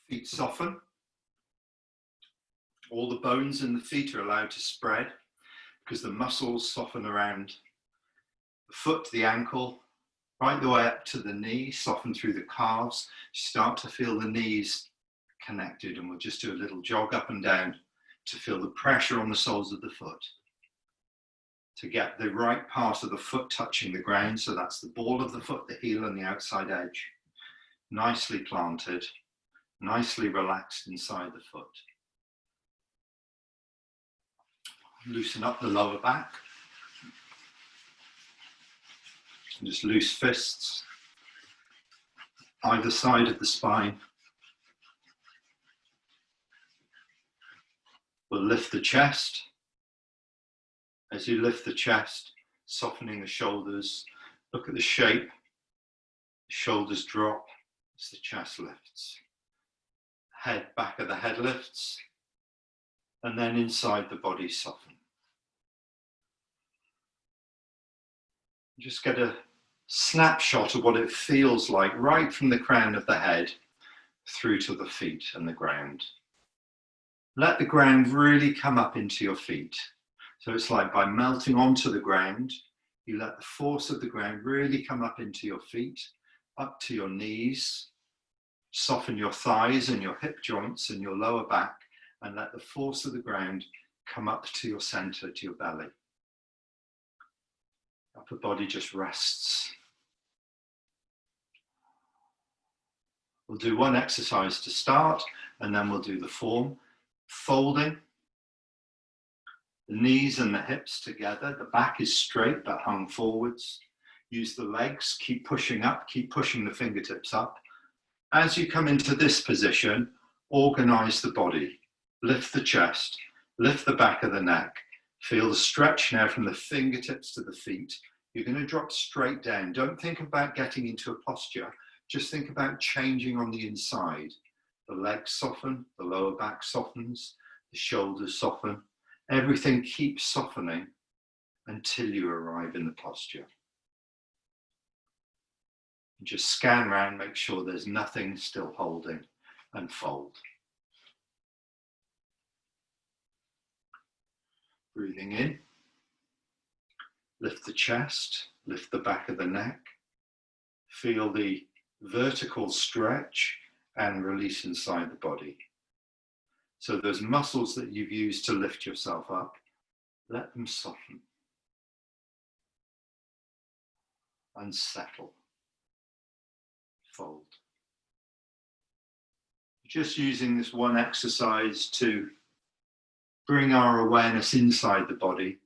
Feet soften. All the bones in the feet are allowed to spread because the muscles soften around the foot, the ankle, right the way up to the knee, soften through the calves. Start to feel the knees connected, and we'll just do a little jog up and down to feel the pressure on the soles of the foot, to get the right part of the foot touching the ground. So that's the ball of the foot, the heel and the outside edge. Nicely planted, nicely relaxed inside the foot. Loosen up the lower back. And just loose fists either side of the spine. We'll lift the chest. As you lift the chest, softening the shoulders, look at the shape. The shoulders drop as the chest lifts. Head, back of the head lifts, and then inside the body soften. Just get a snapshot of what it feels like right from the crown of the head through to the feet and the ground. Let the ground really come up into your feet. So it's like by melting onto the ground, you let the force of the ground really come up into your feet, up to your knees. Soften your thighs and your hip joints and your lower back, and let the force of the ground come up to your center, to your belly. Upper body just rests. We'll do one exercise to start, and then we'll do the form. Folding the knees and the hips together. The back is straight but hung forwards. Use the legs, keep pushing up, keep pushing the fingertips up. As you come into this position, organize the body. Lift the chest, lift the back of the neck. Feel the stretch now from the fingertips to the feet. You're going to drop straight down. Don't think about getting into a posture. Just think about changing on the inside. The legs soften, the lower back softens, the shoulders soften. Everything keeps softening until you arrive in the posture. Just scan around, make sure there's nothing still holding, and fold. Breathing in. Lift the chest, lift the back of the neck. Feel the vertical stretch and release inside the body. So those muscles that you've used to lift yourself up, let them soften. Unsettle. Fold. Just using this one exercise to bring our awareness inside the body.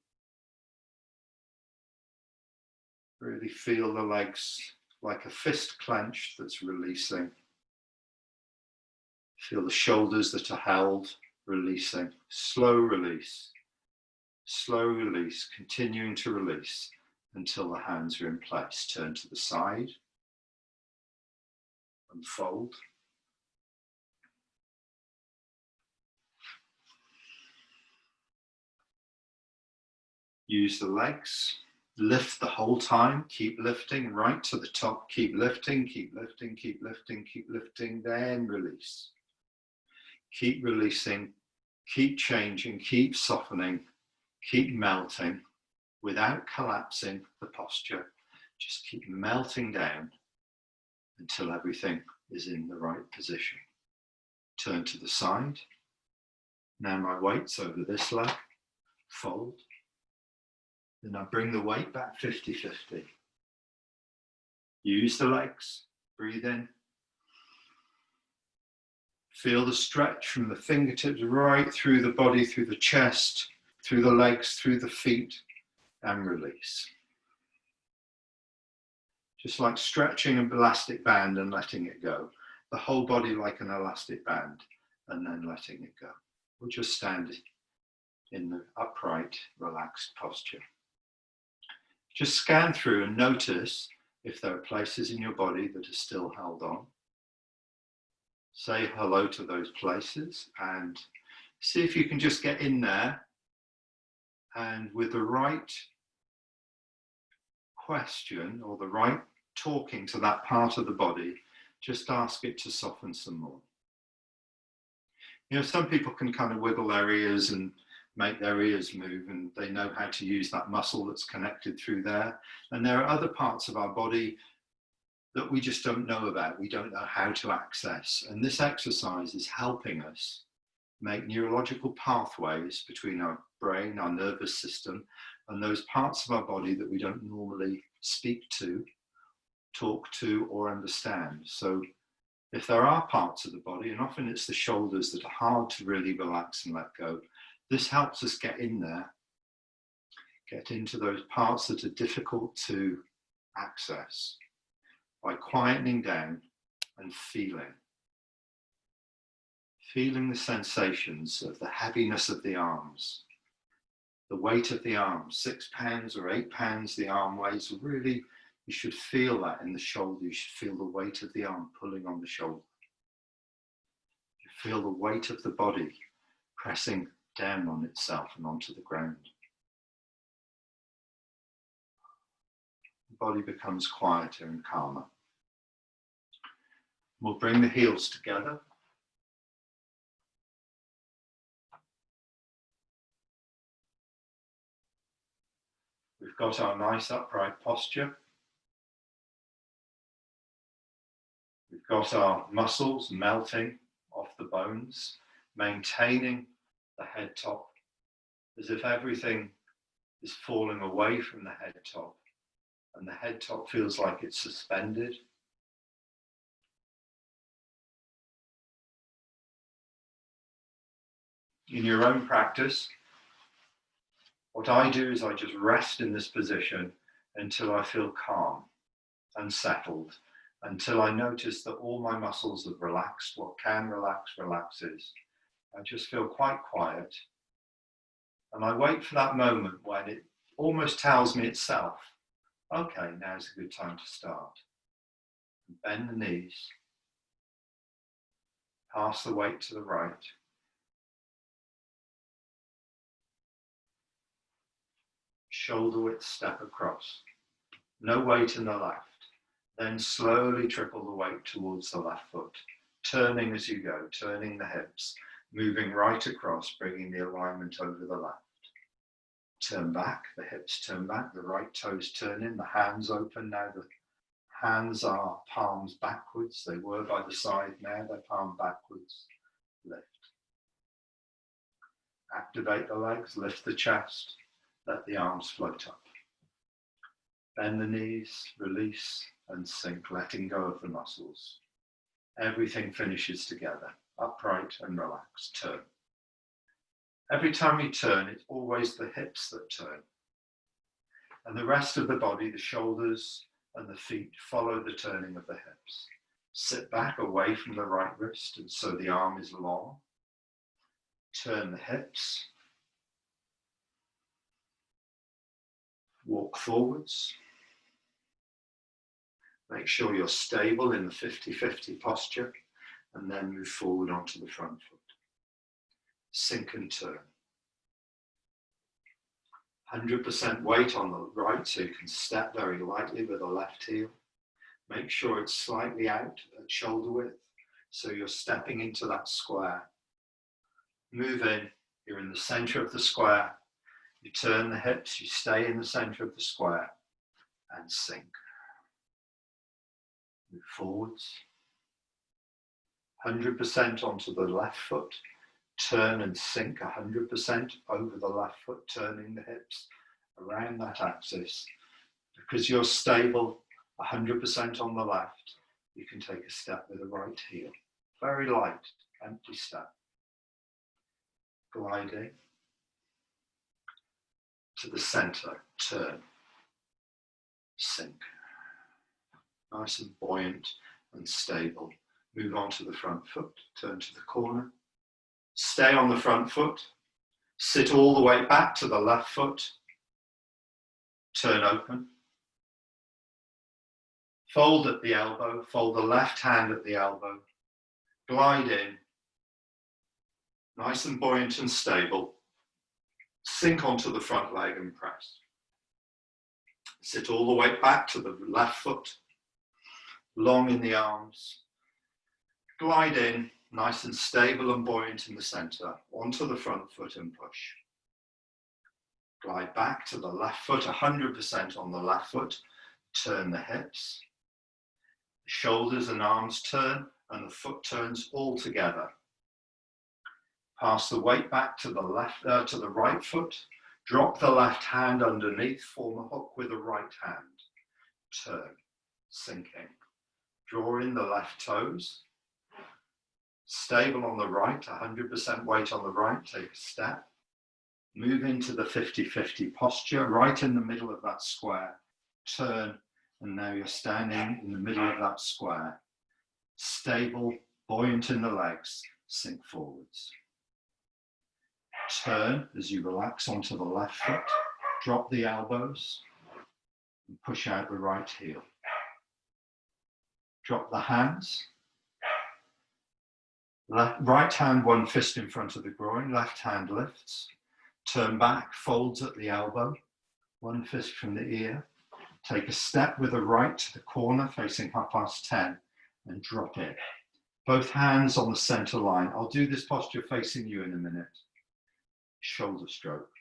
Really feel the legs like a fist clenched that's releasing. Feel the shoulders that are held, releasing. Slow release, continuing to release until the hands are in place. Turn to the side and fold. Use the legs. Lift the whole time, keep lifting right to the top, keep lifting, keep lifting, keep lifting, keep lifting, then release. Keep releasing, keep changing, keep softening, keep melting without collapsing the posture. Just keep melting down until everything is in the right position. Turn to the side. Now my weight's over this leg, fold. Then I bring the weight back 50-50. Use the legs, breathe in. Feel the stretch from the fingertips right through the body, through the chest, through the legs, through the feet, and release. Just like stretching an elastic band and letting it go. The whole body like an elastic band and then letting it go. We'll just stand in the upright, relaxed posture. Just scan through and notice if there are places in your body that are still held on. Say hello to those places and see if you can just get in there and with the right question or the right talking to that part of the body, just ask it to soften some more. You know, some people can kind of wiggle their ears and make their ears move, and they know how to use that muscle that's connected through there. And there are other parts of our body that we just don't know about. We don't know how to access. And this exercise is helping us make neurological pathways between our brain, our nervous system, and those parts of our body that we don't normally speak to, talk to, or understand. So if there are parts of the body, and often it's the shoulders that are hard to really relax and let go, this helps us get in there, get into those parts that are difficult to access by quietening down and feeling the sensations of the heaviness of the arms, the weight of the arms, 6 pounds or 8 pounds the arm weighs. Really, you should feel that in the shoulder. You should feel the weight of the arm pulling on the shoulder. You feel the weight of the body pressing down on itself and onto the ground. The body becomes quieter and calmer. We'll bring the heels together. We've got our nice upright posture. We've got our muscles melting off the bones, maintaining the head top as if everything is falling away from the head top and the head top feels like it's suspended. In your own practice, what I do is I just rest in this position until I feel calm and settled, until I notice that all my muscles have relaxed. What can relax, relaxes. I just feel quite quiet. And I wait for that moment when it almost tells me itself, okay, now's a good time to start. Bend the knees, pass the weight to the right. Shoulder width step across. No weight in the left. Then slowly trickle the weight towards the left foot, turning as you go, turning the hips, moving right across, bringing the alignment over the left. Turn back, the hips turn back, the right toes turn in, the hands open. Now the hands are palms backwards. They were by the side, now they're palm backwards. Lift. Activate the legs, lift the chest, let the arms float up. Bend the knees, release and sink, letting go of the muscles. Everything finishes together, upright and relaxed, turn. Every time you turn, it's always the hips that turn. And the rest of the body, the shoulders and the feet, follow the turning of the hips. Sit back away from the right wrist, and so the arm is long. Turn the hips. Walk forwards. Make sure you're stable in the 50-50 posture, and then move forward onto the front foot. Sink and turn. 100% weight on the right, so you can step very lightly with the left heel. Make sure it's slightly out at shoulder width, so you're stepping into that square. Move in, you're in the center of the square. You turn the hips, you stay in the center of the square, and sink. Move forwards. 100% onto the left foot. Turn and sink 100% over the left foot, turning the hips around that axis. Because you're stable 100% on the left, you can take a step with the right heel. Very light, empty step. Gliding to the center, turn, sink. Nice and buoyant and stable. Move on to the front foot, turn to the corner. Stay on the front foot, sit all the way back to the left foot, turn open. Fold at the elbow, fold the left hand at the elbow, glide in, nice and buoyant and stable. Sink onto the front leg and press. Sit all the way back to the left foot, long in the arms. Glide in, Nice and stable and buoyant in the center. Onto the front foot and push. Glide back to the left foot, 100% on the left foot. Turn the hips. The shoulders and arms turn and the foot turns all together. Pass the weight back to the right foot. Drop the left hand underneath, form a hook with the right hand. Turn, sinking. Draw in the left toes. Stable on the right, 100% weight on the right, take a step. Move into the 50-50 posture, right in the middle of that square. Turn, and now you're standing in the middle of that square. Stable, buoyant in the legs, sink forwards. Turn as you relax onto the left foot, drop the elbows, and push out the right heel. Drop the hands. Right hand, one fist in front of the groin, left hand lifts. Turn back, folds at the elbow, one fist from the ear. Take a step with the right to the corner, facing 10:30, and drop in. Both hands on the center line. I'll do this posture facing you in a minute. Shoulder stroke.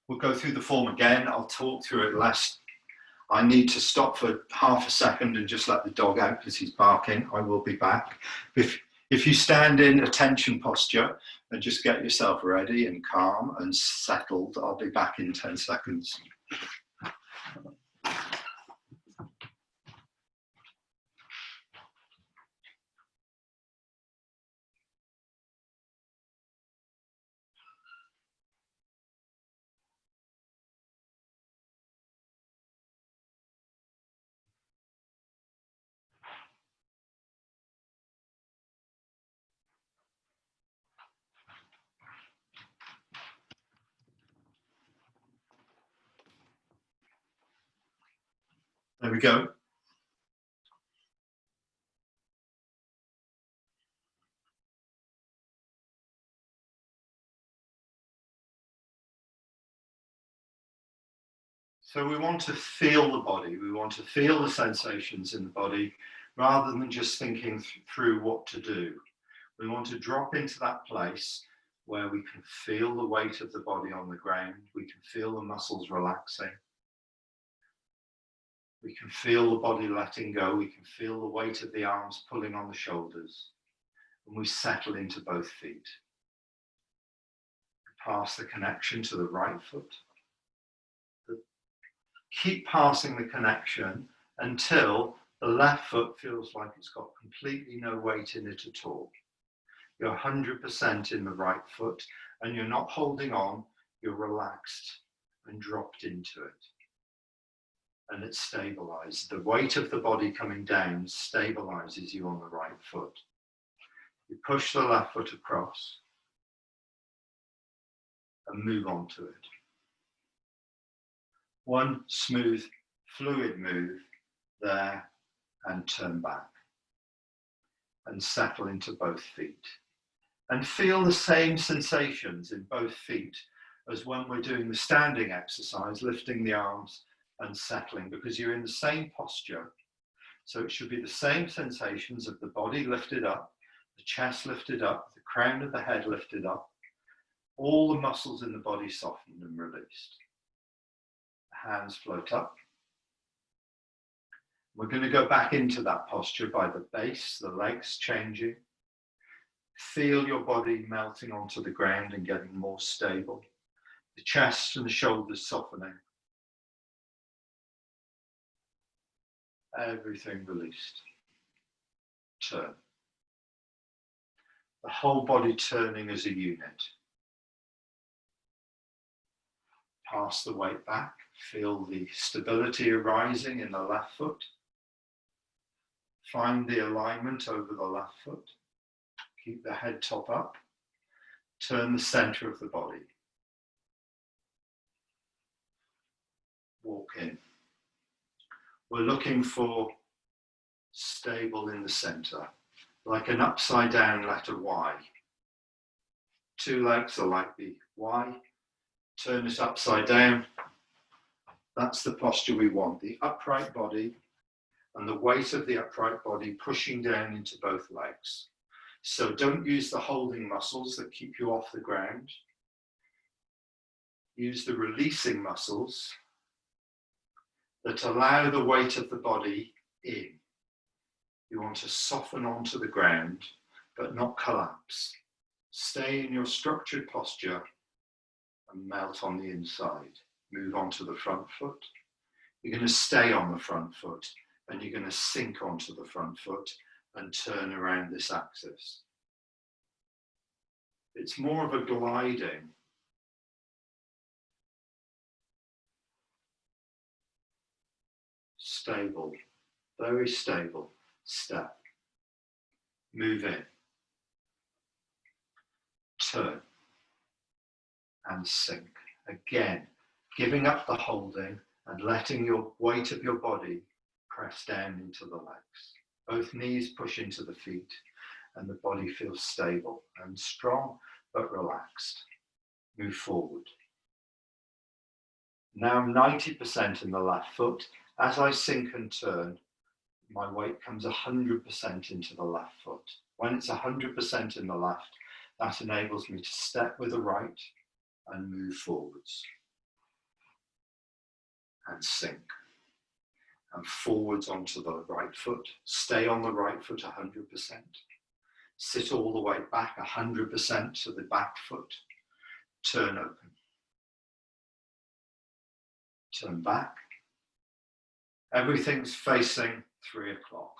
We'll go through the form again. I'll talk through it less. I need to stop for half a second and just let the dog out because he's barking. I will be back. If you stand in attention posture and just get yourself ready and calm and settled, I'll be back in 10 seconds. There we go. So we want to feel the body. We want to feel the sensations in the body rather than just thinking through what to do. We want to drop into that place where we can feel the weight of the body on the ground. We can feel the muscles relaxing. We can feel the body letting go. We can feel the weight of the arms pulling on the shoulders. And we settle into both feet. Pass the connection to the right foot. Keep passing the connection until the left foot feels like it's got completely no weight in it at all. You're 100% in the right foot and you're not holding on, you're relaxed and dropped into it. And it's stabilized. The weight of the body coming down stabilizes you on the right foot. You push the left foot across and move on to it. One smooth, fluid move there and turn back and settle into both feet. And feel the same sensations in both feet as when we're doing the standing exercise, lifting the arms and settling, because you're in the same posture. So it should be the same sensations of the body lifted up, the chest lifted up, the crown of the head lifted up, all the muscles in the body softened and released. The hands float up. We're going to go back into that posture by the base, the legs changing. Feel your body melting onto the ground and getting more stable. The chest and the shoulders softening. Everything released. Turn. The whole body turning as a unit. Pass the weight back. Feel the stability arising in the left foot. Find the alignment over the left foot. Keep the head top up. Turn the center of the body. Walk in. We're looking for stable in the center, like an upside down letter Y. Two legs are like the Y. Turn it upside down. That's the posture we want. The upright body and the weight of the upright body pushing down into both legs. So don't use the holding muscles that keep you off the ground. Use the releasing muscles that allow the weight of the body in. You want to soften onto the ground, but not collapse. Stay in your structured posture and melt on the inside. Move onto the front foot. You're going to stay on the front foot, and you're going to sink onto the front foot and turn around this axis. It's more of a gliding. Stable, very stable step. Move in. Turn and sink. Again, giving up the holding and letting your weight of your body press down into the legs. Both knees push into the feet and the body feels stable and strong but relaxed. Move forward. Now I'm 90% in the left foot. As I sink and turn, my weight comes 100% into the left foot. When it's 100% in the left, that enables me to step with the right and move forwards. And sink. And forwards onto the right foot. Stay on the right foot 100%. Sit all the way back 100% to the back foot. Turn open. Turn back. Everything's facing 3 o'clock.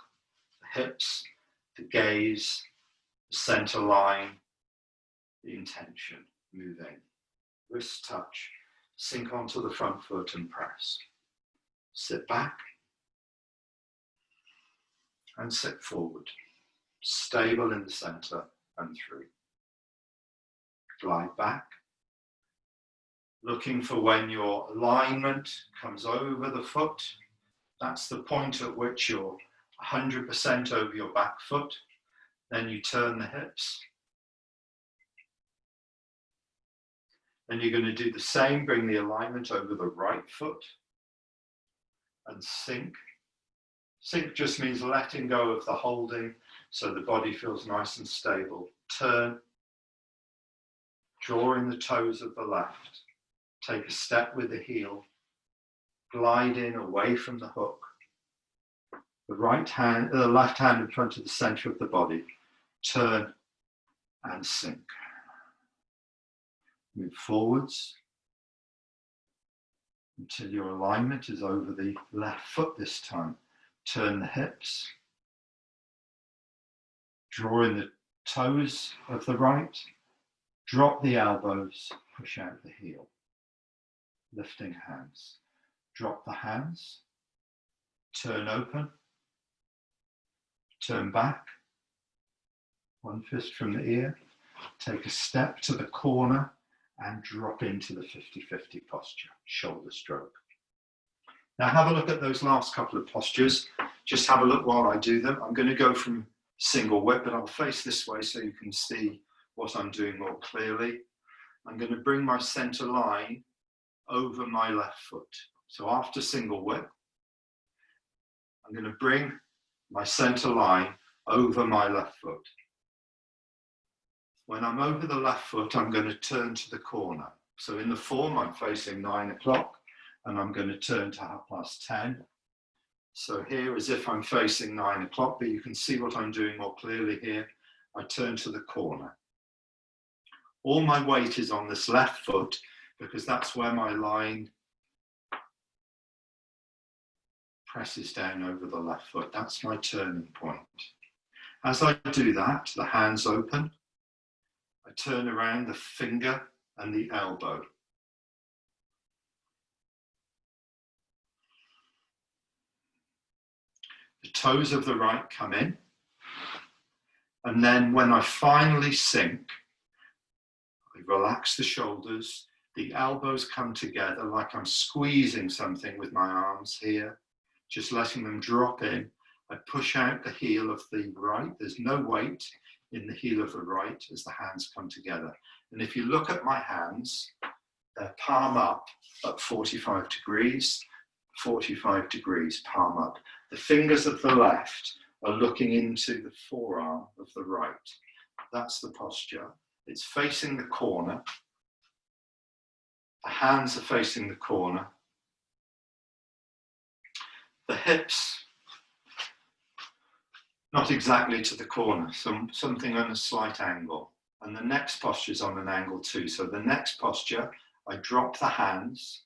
The hips, the gaze, the center line, the intention. Move in. Wrist touch. Sink onto the front foot and press. Sit back and sit forward. Stable in the center and through. Glide back. Looking for when your alignment comes over the foot. That's the point at which you're 100% over your back foot. Then you turn the hips. Then you're going to do the same, bring the alignment over the right foot and sink. Sink just means letting go of the holding so the body feels nice and stable. Turn, draw in the toes of the left, take a step with the heel, glide in away from the hook. The left hand in front of the center of the body. Turn and sink. Move forwards until your alignment is over the left foot this time. Turn the hips. Draw in the toes of the right. Drop the elbows. Push out the heel. Lifting hands. Drop the hands. Turn open. Turn back. One fist from the ear. Take a step to the corner and drop into the 50-50 posture, shoulder stroke. Now have a look at those last couple of postures. Just have a look while I do them. I'm going to go from single whip, but I'll face this way so you can see what I'm doing more clearly. I'm going to bring my center line over my left foot. So after single whip, I'm going to bring my center line over my left foot. When I'm over the left foot, I'm going to turn to the corner. So in the form, I'm facing 9 o'clock and I'm going to turn to 10:30. So here, as if I'm facing 9 o'clock, but you can see what I'm doing more clearly here. I turn to the corner. All my weight is on this left foot because that's where my line presses down over the left foot. That's my turning point. As I do that, the hands open. I turn around the finger and the elbow. The toes of the right come in. And then when I finally sink, I relax the shoulders. The elbows come together like I'm squeezing something with my arms here, just letting them drop in. I push out the heel of the right. There's no weight in the heel of the right as the hands come together. And if you look at my hands, they're palm up at 45 degrees, 45 degrees, palm up. The fingers of the left are looking into the forearm of the right. That's the posture. It's facing the corner. The hands are facing the corner. The hips, not exactly to the corner, something on a slight angle. And the next posture is on an angle too. So the next posture, I drop the hands.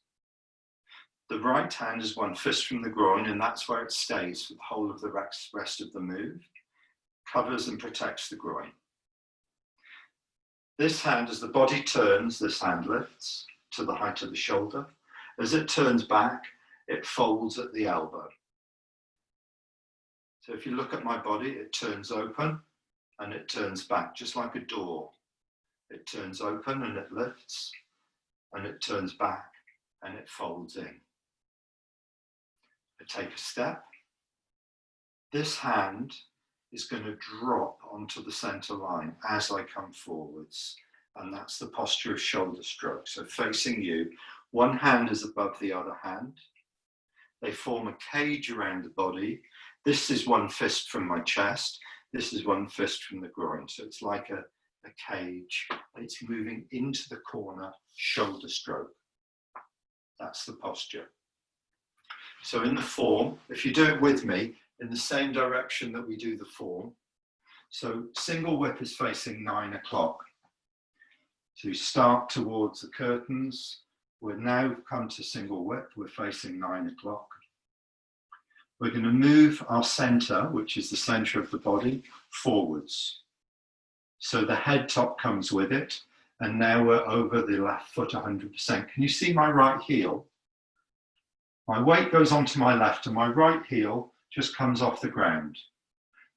The right hand is one fist from the groin, and that's where it stays for the whole of the rest of the move. Covers and protects the groin. This hand, as the body turns, this hand lifts to the height of the shoulder. As it turns back, it folds at the elbow. So if you look at my body, it turns open and it turns back, just like a door. It turns open and it lifts, and it turns back and it folds in. I take a step. This hand is going to drop onto the center line as I come forwards. And that's the posture of shoulder stroke. So facing you, one hand is above the other hand. They form a cage around the body. This is one fist from my chest. This is one fist from the groin. So it's like a cage. It's moving into the corner, shoulder stroke. That's the posture. So in the form, if you do it with me, in the same direction that we do the form. So single whip is facing 9 o'clock. So you start towards the curtains. We've now come to single whip. We're facing 9 o'clock. We're going to move our center, which is the center of the body, forwards. So the head top comes with it. And now we're over the left foot 100%. Can you see my right heel? My weight goes onto my left and my right heel just comes off the ground.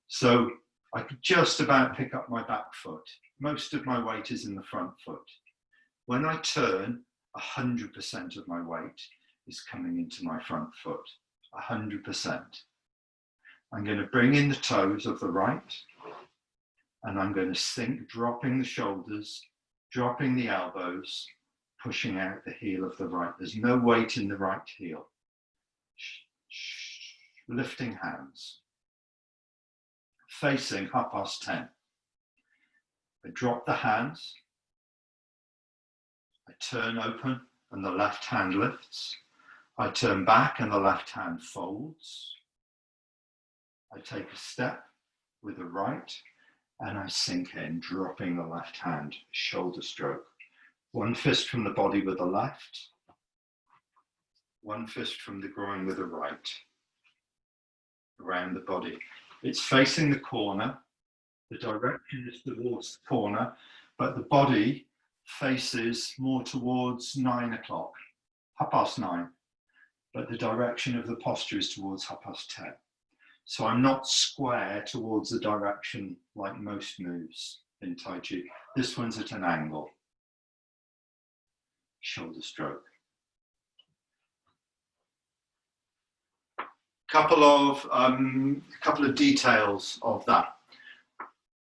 So I could just about pick up my back foot. Most of my weight is in the front foot. When I turn, 100% of my weight is coming into my front foot, 100%. I'm going to bring in the toes of the right, and I'm going to sink, dropping the shoulders, dropping the elbows, pushing out the heel of the right. There's no weight in the right heel. Lifting hands, facing 10:30. I drop the hands, I turn open and the left hand lifts. I turn back and the left hand folds. I take a step with the right and I sink in, dropping the left hand, shoulder stroke. One fist from the body with the left, one fist from the groin with the right. Around the body. It's facing the corner. The direction is towards the corner, but the body faces more towards 9 o'clock, 9:30. But the direction of the posture is towards 10:30. So I'm not square towards the direction like most moves in Tai Chi. This one's at an angle. Shoulder stroke. Couple of details of that.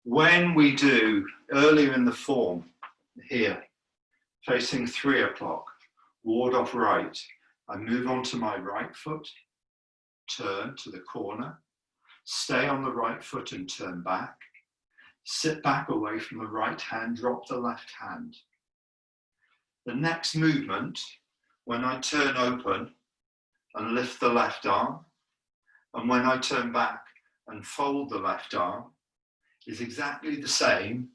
When we do earlier in the form here, facing 3 o'clock, ward off right, I move onto my right foot, turn to the corner, stay on the right foot and turn back, sit back away from the right hand, drop the left hand. The next movement, when I turn open and lift the left arm, and when I turn back and fold the left arm, is exactly the same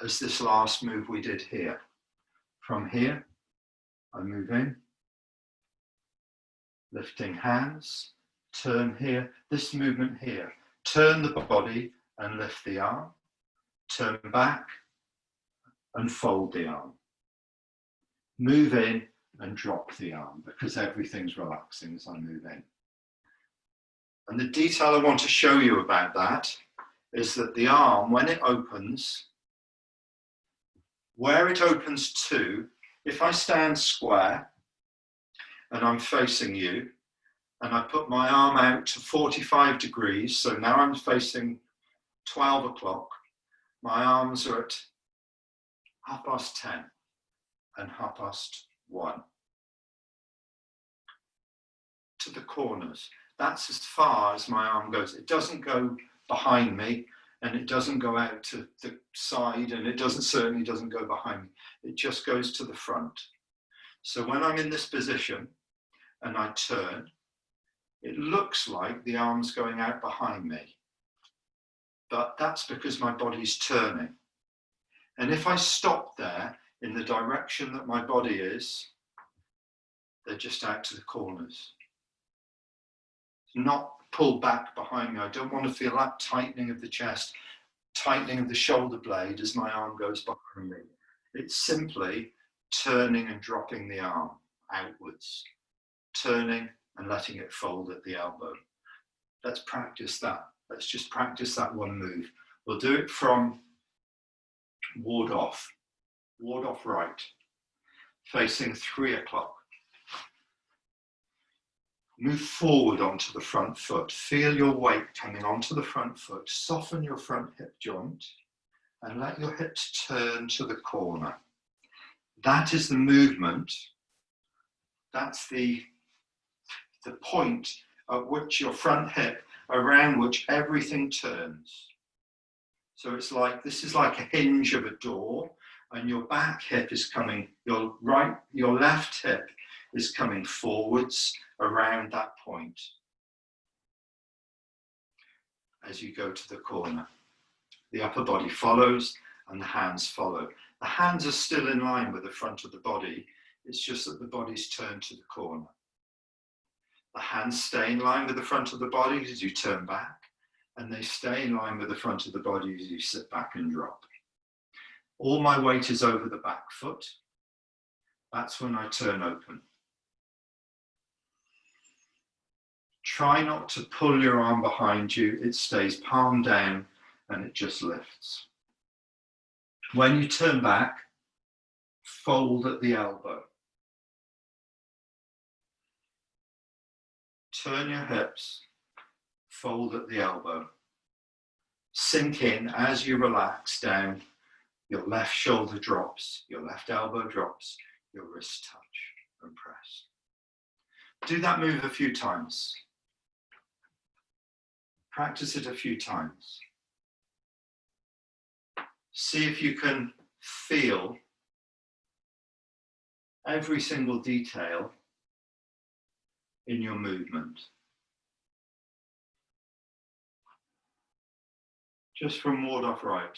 as this last move we did here. From here, I move in, lifting hands, turn here, this movement here, turn the body and lift the arm, turn back and fold the arm. Move in and drop the arm because everything's relaxing as I move in. And the detail I want to show you about that is that the arm, when it opens, where it opens to, if I stand square and I'm facing you, and I put my arm out to 45 degrees, so now I'm facing 12 o'clock, my arms are at 10:30 and 1:30. to the corners. That's as far as my arm goes. It doesn't go behind me, and it doesn't go out to the side, and it certainly doesn't go behind me. It just goes to the front. So when I'm in this position and I turn, it looks like the arm's going out behind me, but that's because my body's turning. And if I stop there in the direction that my body is, they're just out to the corners. Not pulled back behind me. I don't want to feel that tightening of the chest, tightening of the shoulder blade as my arm goes behind me. It's simply turning and dropping the arm outwards, turning and letting it fold at the elbow. Let's practice that. Let's just practice that one move. We'll do it from ward off right, facing 3 o'clock. Move forward onto the front foot. Feel your weight coming onto the front foot. Soften your front hip joint and let your hips turn to the corner. That is the movement. That's the point at which your front hip, around which everything turns. So it's like, this is like a hinge of a door, and your back hip is coming, your left hip is coming forwards around that point as you go to the corner. The upper body follows and the hands follow. The hands are still in line with the front of the body. It's just that the body's turned to the corner. The hands stay in line with the front of the body as you turn back, and they stay in line with the front of the body as you sit back and drop. All my weight is over the back foot. That's when I turn open. Try not to pull your arm behind you. It stays palm down and it just lifts. When you turn back, fold at the elbow. Turn your hips, fold at the elbow. Sink in as you relax down. Your left shoulder drops, your left elbow drops, your wrist touch and press. Do that move a few times. Practice it a few times. See if you can feel every single detail in your movement. Just from ward off right,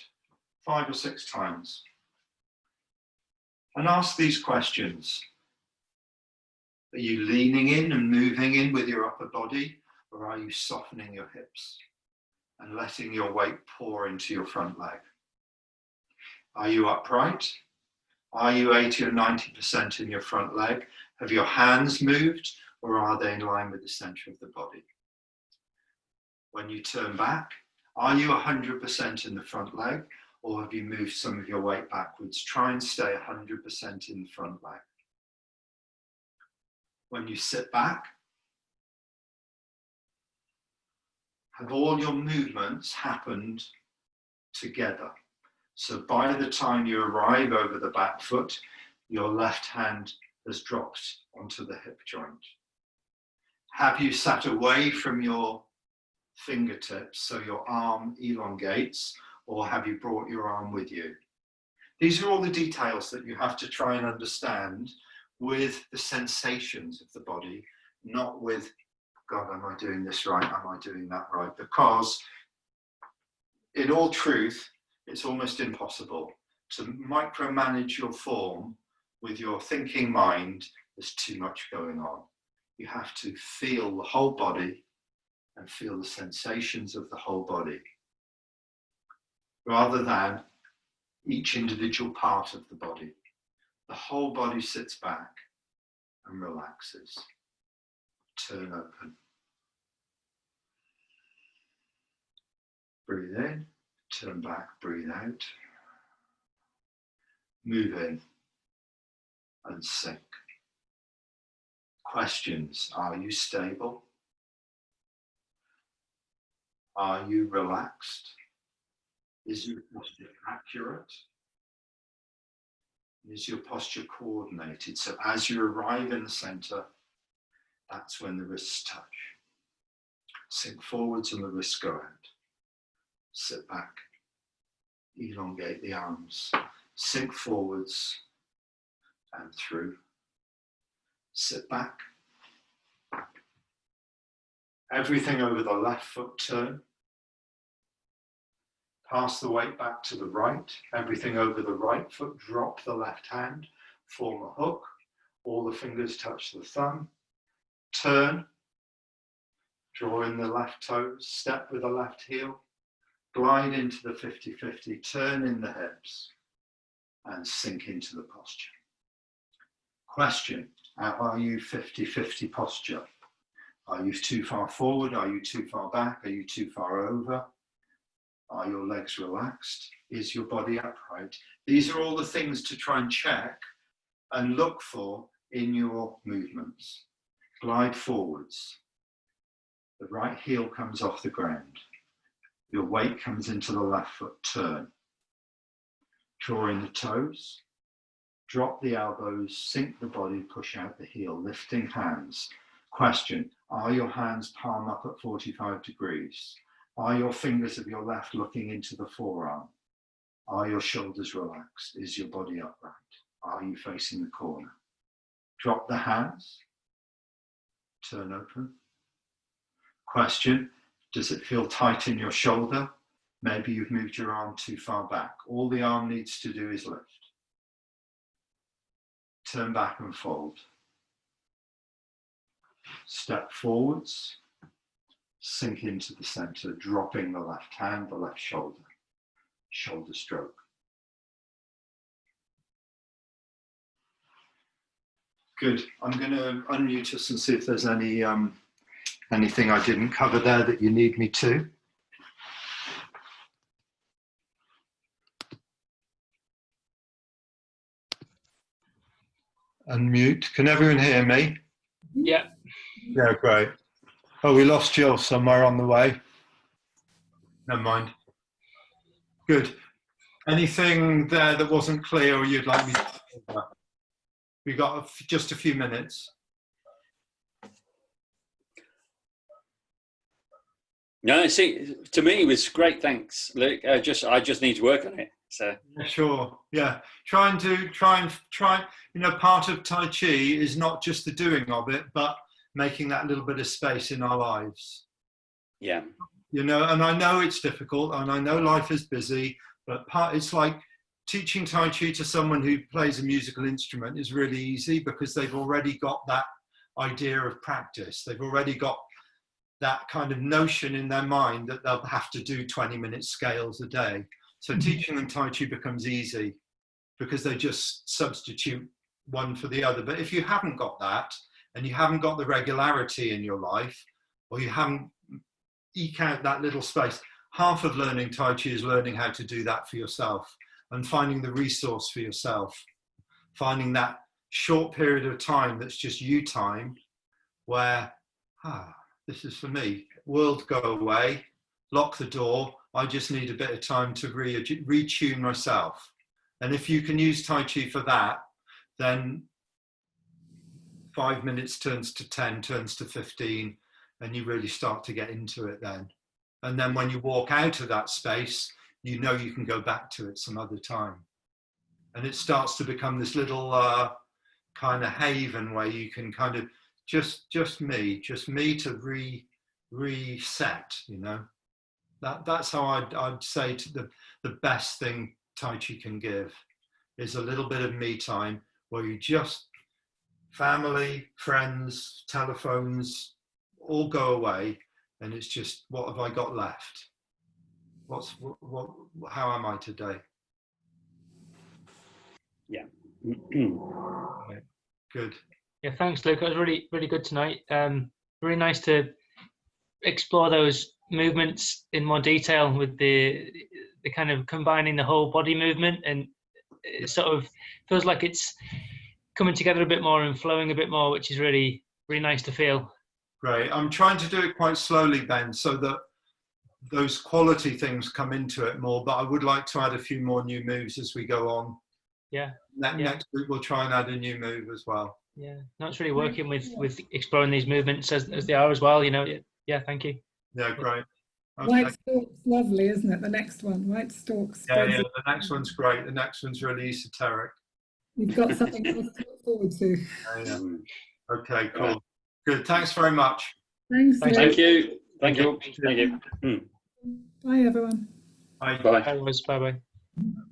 5 or 6 times. And ask these questions. Are you leaning in and moving in with your upper body, or are you softening your hips and letting your weight pour into your front leg? Are you upright? Are you 80 or 90% in your front leg? Have your hands moved, or are they in line with the center of the body? When you turn back, are you 100% in the front leg, or have you moved some of your weight backwards? Try and stay 100% in the front leg. When you sit back, have all your movements happened together? So by the time you arrive over the back foot, your left hand has dropped onto the hip joint. Have you sat away from your fingertips so your arm elongates, or have you brought your arm with you? These are all the details that you have to try and understand with the sensations of the body, not with, God, am I doing this right? Am I doing that right? Because in all truth, it's almost impossible to micromanage your form with your thinking mind. There's too much going on. You have to feel the whole body and feel the sensations of the whole body, rather than each individual part of the body. The whole body sits back and relaxes. Turn open. Breathe in, turn back, breathe out. Move in and sink. Questions: are you stable? Are you relaxed? Is your posture accurate? Is your posture coordinated? So as you arrive in the center, That's when the wrists touch. Sink forwards and the wrists go out. Sit back. Elongate the arms. Sink forwards and through. Sit back. Everything over the left foot turn. Pass the weight back to the right. Everything over the right foot, drop the left hand. Form a hook. All the fingers touch the thumb. Turn. Draw in the left toes. Step with the left heel. Glide into the 50-50. Turn in the hips. And sink into the posture. Question. Are you 50-50 posture? Are you too far forward? Are you too far back? Are you too far over? Are your legs relaxed? Is your body upright? These are all the things to try and check and look for in your movements. Glide forwards. The right heel comes off the ground. Your weight comes into the left foot. Turn. Draw in the toes. Drop the elbows, sink the body, push out the heel, lifting hands. Question, are your hands palm up at 45 degrees? Are your fingers of your left looking into the forearm? Are your shoulders relaxed? Is your body upright? Are you facing the corner? Drop the hands, turn open. Question, does it feel tight in your shoulder? Maybe you've moved your arm too far back. All the arm needs to do is lift. Turn back and fold. Step forwards, sink into the center, dropping the left hand, the left shoulder, shoulder stroke. Good. I'm going to unmute us and see if there's any anything I didn't cover there that you need me to. Unmute. Can everyone hear me? Yeah. Yeah, great. Oh, we lost Jill somewhere on the way. Never mind. Good. Anything there that wasn't clear or you'd like me to cover? We got just a few minutes. No, see, to me it was great. Thanks, Luke. I just need to work on it. So Yeah, sure. Yeah. Try and. You know, part of Tai Chi is not just the doing of it, but making that little bit of space in our lives. yeah. You know, and I know it's difficult, and I know life is busy, but it's like teaching Tai Chi to someone who plays a musical instrument is really easy because they've already got that idea of practice. They've already got that kind of notion in their mind that they'll have to do 20-minute scales a day. So teaching them Tai Chi becomes easy because they just substitute one for the other. But if you haven't got that, and you haven't got the regularity in your life, or you haven't eke out that little space, half of learning Tai Chi is learning how to do that for yourself and finding the resource for yourself, finding that short period of time that's just you time where, this is for me. World, go away, lock the door. I just need a bit of time to retune myself. And if you can use Tai Chi for that, then 5 minutes turns to 10, turns to 15, and you really start to get into it then. And then when you walk out of that space, you know you can go back to it some other time. And it starts to become this little kind of haven where you can kind of just me to reset, you know. That's how I'd say to the best thing Tai Chi can give is a little bit of me time where you just, family, friends, telephones, all go away, and it's just, what have I got left? How am I today? Yeah. Good. Yeah, thanks, Luke. It was really, really good tonight. Really nice to explore those movements in more detail with the kind of combining the whole body movement, and it sort of feels like it's coming together a bit more and flowing a bit more, which is really, really nice to feel. Great. I'm trying to do it quite slowly, Ben, so that those quality things come into it more, but I would like to add a few more new moves as we go on Yeah. Next week we'll try and add a new move as well. Yeah. No, it's really working with exploring these movements as they are as well. You know. Yeah. Thank you. Yeah, great. Okay. White Stork's lovely, isn't it? The next one, White Stork's. Yeah, the next one's great. The next one's really esoteric. You've got something else to look forward to. Yeah. Okay, cool. Good. Thanks very much. Thanks. Thank Liz. Thank you. Thank you. Thank you. Bye, everyone. Bye. Bye. Bye. Bye.